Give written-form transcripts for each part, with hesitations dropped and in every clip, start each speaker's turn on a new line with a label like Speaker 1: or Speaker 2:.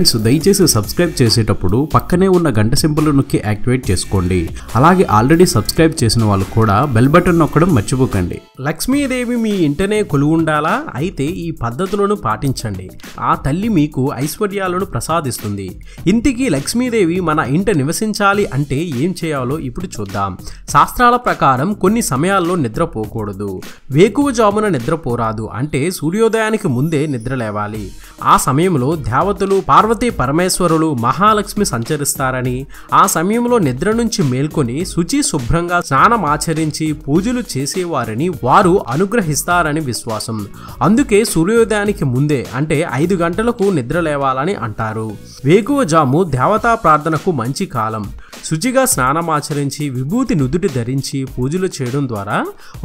Speaker 1: Friends దయచేసి subscribe చేసేటప్పుడు పక్కనే ఉన్న గంట సింబల్ నొక్కి యాక్టివేట్ చేసుకోండి. అలాగే ఆల్రెడీ సబ్స్క్రైబ్ చేసిన వాళ్ళు కూడా బెల్ బటన్ నొక్కడం మర్చిపోకండి. లక్ష్మీదేవి మీ ఇంటనే కొలువుండాలా? అయితే ఈ పద్ధతులను పాటించండి. ఆ తల్లి మీకు ఐశ్వర్యాలను ప్రసాదిస్తుంది. ఇంటికి లక్ష్మీదేవి మన ఇంట నివసించాలి అంటే ఏం చేయాలో ఇప్పుడు చూద్దాం. శాస్త్రాల ప్రకారం కొన్ని సమయాల్లో నిద్రపోకూడదు. వేకువజామున నిద్రపోరాదు, అంటే సూర్యోదయానికి ముందే నిద్ర లేవాలి. ఆ సమయంలో దేవతలు పార్వతీ పరమేశ్వరులు మహాలక్ష్మి సంచరిస్తారని, ఆ సమయంలో నిద్ర నుంచి మేల్కొని శుచి శుభ్రంగా స్నానమాచరించి పూజలు చేసేవారని వారు అనుగ్రహిస్తారని విశ్వాసం. అందుకే సూర్యోదయానికి ముందే అంటే 5 గంటలకు నిద్ర లేవాలని అంటారు. వేకువజాము దేవతా ప్రార్థనకు మంచి కాలం. శుచిగా స్నానమాచరించి విభూతి నుదుటి ధరించి పూజలు చేయడం ద్వారా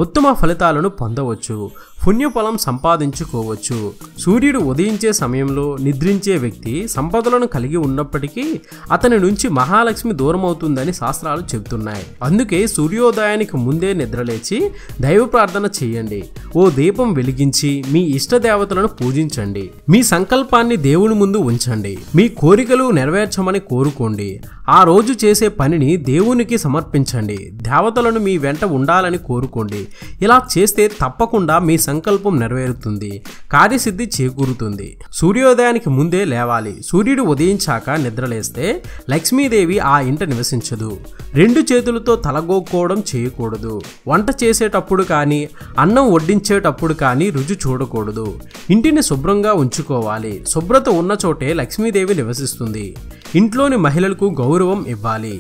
Speaker 1: ఉత్తమ ఫలితాలను పొందవచ్చు, పుణ్యఫలం సంపాదించుకోవచ్చు. సూర్యుడు ఉదయించే సమయంలో నిద్రించే వ్యక్తి సంపదలను కలిగి ఉన్నప్పటికీ అతని నుంచి మహాలక్ష్మి దూరం అవుతుందని శాస్త్రాలు చెబుతున్నాయి. అందుకే సూర్యోదయానికి ముందే నిద్రలేచి దైవ ప్రార్థన చేయండి. ఓ దీపం వెలిగించి మీ ఇష్ట దేవతలను పూజించండి. మీ సంకల్పాన్ని దేవుని ముందు ఉంచండి. మీ కోరికలు నెరవేర్చమని కోరుకోండి. ఆ రోజు చేసే పనిని దేవునికి సమర్పించండి. దేవతలను మీ వెంట ఉండాలని కోరుకోండి. ఇలా చేస్తే తప్పకుండా మీ సంకల్పం నెరవేరుతుంది, కార్యసిద్ధి చేకూరుతుంది. సూర్యోదయానికి ముందే లేవాలి. సూర్యుడు ఉదయించాక నిద్రలేస్తే లక్ష్మీదేవి ఆ ఇంట నివసించదు. 2 చేతులతో తలగోక్కోవడం చేయకూడదు. వంట చేసేటప్పుడు కానీ అన్నం వడ్డించేటప్పుడు కానీ రుచి చూడకూడదు. ఇంటిని శుభ్రంగా ఉంచుకోవాలి. శుభ్రత ఉన్న చోటే లక్ష్మీదేవి నివసిస్తుంది. ఇంట్లోని మహిళలకు గౌరవం ఇవ్వాలి.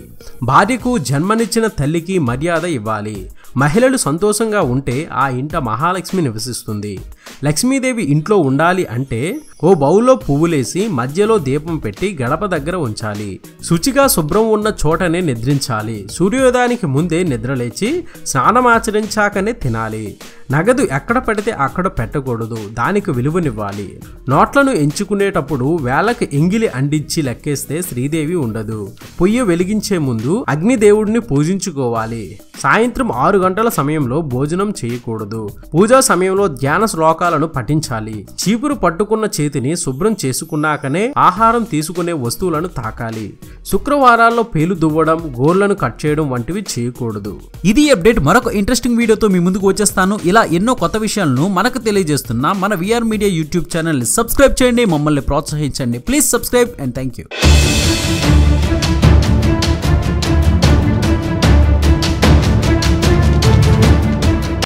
Speaker 1: భార్యకు జన్మనిచ్చిన తల్లికి మర్యాద ఇవ్వాలి. మహిళలు సంతోషంగా ఉంటే ఆ ఇంట మహాలక్ష్మి నివసిస్తుంది. లక్ష్మీదేవి ఇంట్లో ఉండాలి అంటే ఓ బౌల్లో పువ్వులేసి మధ్యలో దీపం పెట్టి గడప దగ్గర ఉంచాలి. శుచిగా శుభ్రం ఉన్న చోటనే నిద్రించాలి. సూర్యోదయానికి ముందే నిద్రలేచి స్నానమాచరించాకనే తినాలి. నగదు ఎక్కడ పెడితే అక్కడ పెట్టకూడదు, దానికి విలువనివ్వాలి. నోట్లను ఎంచుకునేటప్పుడు వేళకు ఎంగిలి అందించి లెక్కేస్తే శ్రీదేవి ఉండదు. పొయ్యి వెలిగించే ముందు అగ్నిదేవుడిని పూజించుకోవాలి. సాయంత్రం 6 గంటల సమయంలో భోజనం చేయకూడదు. పూజా సమయంలో ధ్యాన శ్లోకాలను పఠించాలి. చీపురు పట్టుకున్న చేతిని శుభ్రం చేసుకున్నాకనే ఆహారం తీసుకునే వస్తువులను తాకాలి. శుక్రవారాల్లో పేలు దువ్వడం, గోర్లను కట్ చేయడం వంటివి చేయకూడదు.
Speaker 2: ఇది అప్డేట్. మరొక ఇంట్రెస్టింగ్ వీడియోతో మీ ముందుకు వచ్చేస్తాను. ఇలా ఎన్నో కొత్త విషయాలను మనకు తెలియజేస్తున్న మన విఆర్ మీడియా యూట్యూబ్ ఛానల్ ని సబ్స్క్రైబ్ చేయండి, మమ్మల్ని ప్రోత్సహించండి. Please subscribe and thank you.